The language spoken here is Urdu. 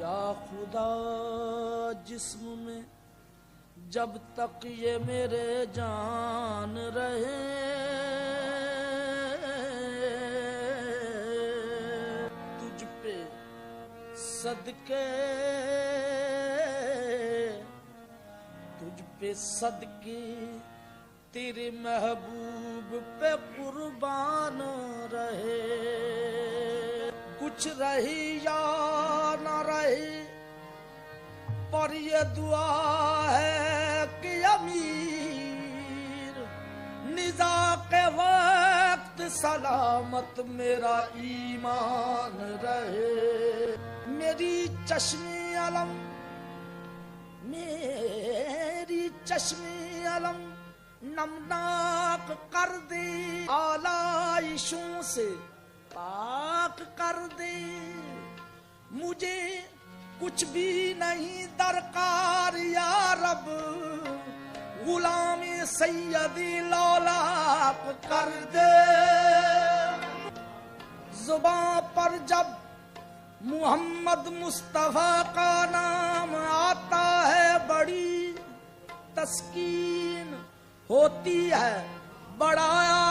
یا خدا جسم میں جب تک یہ میرے جان رہے تجھ پہ صدقے تیرے محبوب پہ قربان رہے کچھ رہی یا نہ رہی پر یہ دعا ہے کہ امیر نزاع کے وقت سلامت میرا ایمان رہے میری چشمی علم نمناک کر دے آلائشوں سے پاک کر دے مجھے کچھ بھی نہیں درکار یا رب غلام سیدی لولاک کر دے زباں پر جب محمد مصطفیٰ کا نام آتا ہے بڑی تسکین ہوتی ہے بڑا